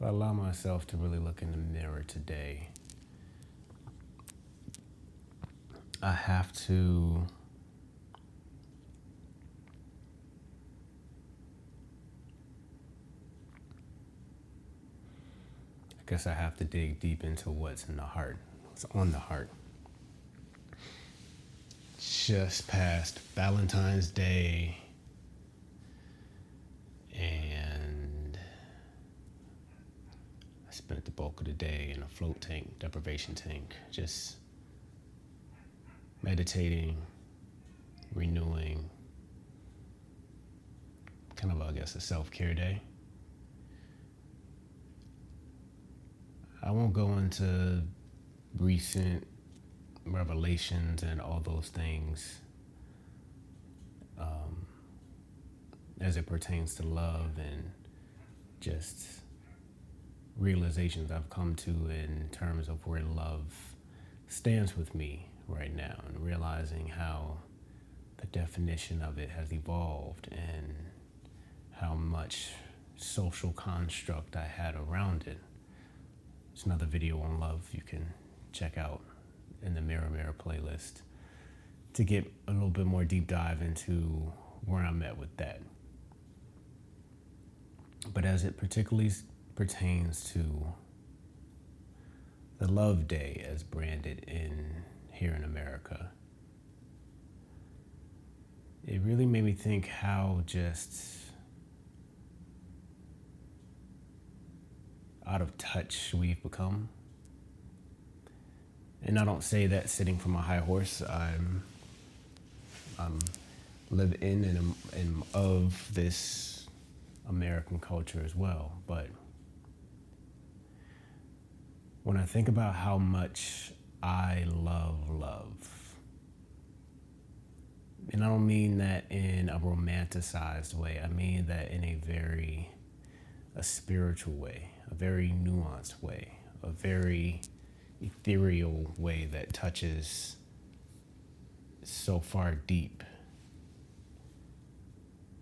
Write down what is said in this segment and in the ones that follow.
I allow myself to really look in the mirror today, I have to I have to dig deep into what's in the heart, what's on the heart. Just past Valentine's Day, and I spent the bulk of the day in a float tank, deprivation tank, just meditating, renewing, kind of, a self-care day. I won't go into recent revelations and all those things as it pertains to love and just realizations I've come to in terms of where love stands with me right now, and realizing how the definition of it has evolved and how much social construct I had around it. There's another video on love you can check out in the Mirror Mirror playlist to get a little bit more deep dive into where I'm at with that. But as it particularly pertains to the Love Day as branded here in America, it really made me think how just out of touch we've become. And I don't say that sitting from a high horse. I'm live in and of this American culture as well. But when I think about how much I love, and I don't mean that in a romanticized way, I mean that in a spiritual way, a very nuanced way, a very ethereal way that touches so far deep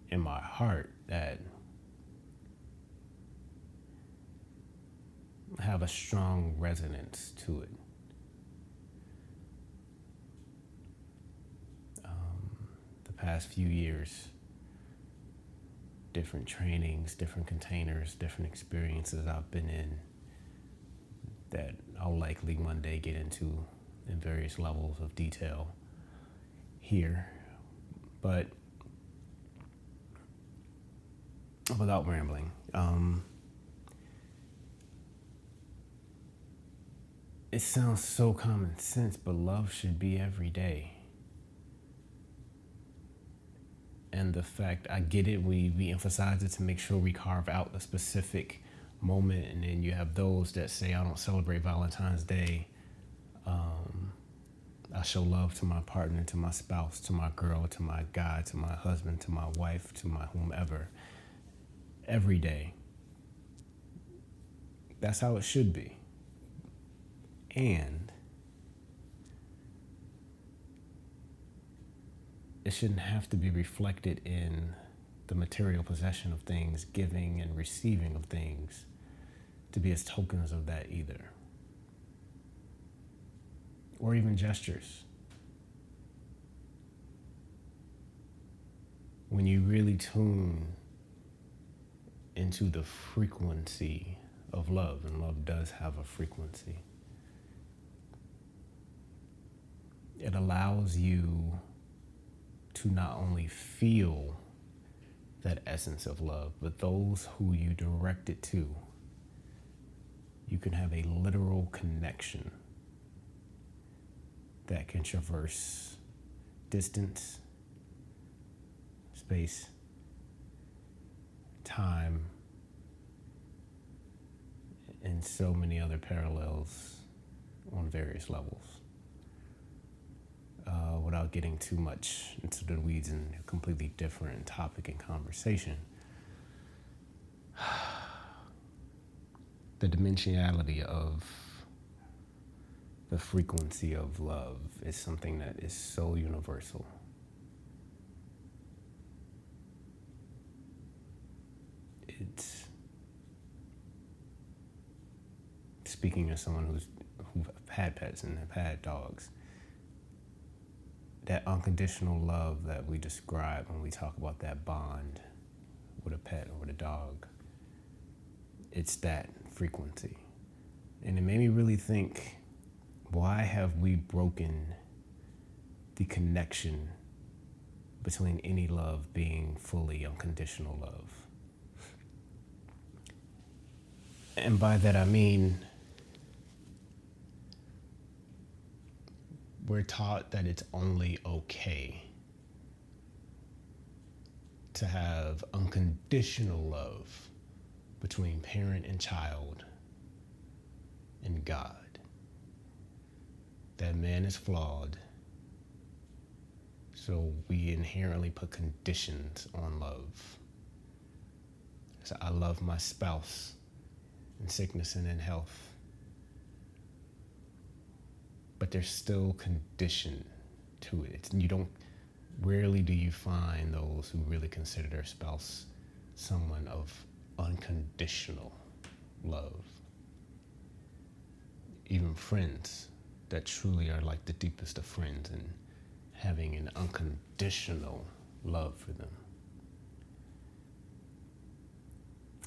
in my heart that I have a strong resonance to it. The past few years, different trainings, different containers, different experiences I've been in that I'll likely one day get into in various levels of detail here. But without rambling, it sounds so common sense, but love should be every day. And the fact, I get it, we emphasize it to make sure we carve out a specific moment, and then you have those that say, I don't celebrate Valentine's Day. I show love to my partner, to my spouse, to my girl, to my guy, to my husband, to my wife, to my whomever, every day. That's how it should be. And it shouldn't have to be reflected in the material possession of things, giving and receiving of things, to be as tokens of that either. Or even gestures. When you really tune into the frequency of love, and love does have a frequency, it allows you to not only feel that essence of love, but those who you direct it to, you can have a literal connection that can traverse distance, space, time, and so many other parallels on various levels. Without getting too much into the weeds in a completely different topic and conversation, the dimensionality of the frequency of love is something that is so universal. It's speaking as someone who've had pets and have had dogs, that unconditional love that we describe when we talk about that bond with a pet or with a dog, it's that frequency. And it made me really think, why have we broken the connection between any love being fully unconditional love? And by that I mean, we're taught that it's only okay to have unconditional love between parent and child and God. That man is flawed, so we inherently put conditions on love. So I love my spouse in sickness and in health, but there's still condition to it. Rarely do you find those who really consider their spouse someone of unconditional love. Even friends that truly are like the deepest of friends and having an unconditional love for them.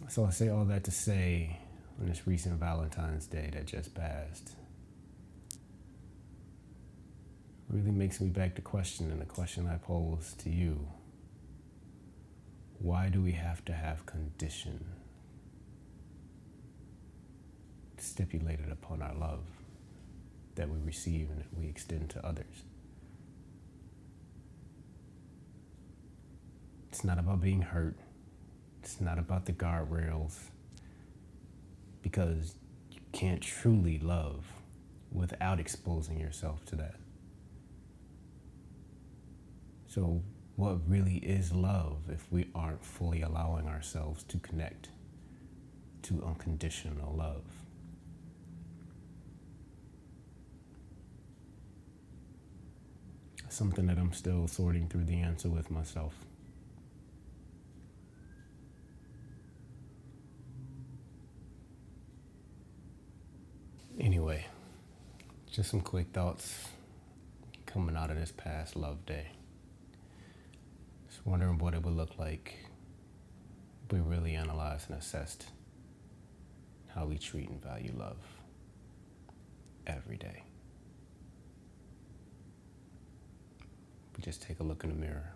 So I say all that to say, on this recent Valentine's Day that just passed, really makes me back to question, and the question I pose to you: why do we have to have condition stipulated upon our love that we receive and that we extend to others? It's not about being hurt. It's not about the guardrails, because you can't truly love without exposing yourself to that. So what really is love if we aren't fully allowing ourselves to connect to unconditional love? Something that I'm still sorting through the answer with myself. Anyway, just some quick thoughts coming out of this past Love Day. Just wondering what it would look like if we really analyzed and assessed how we treat and value love every day. We just take a look in the mirror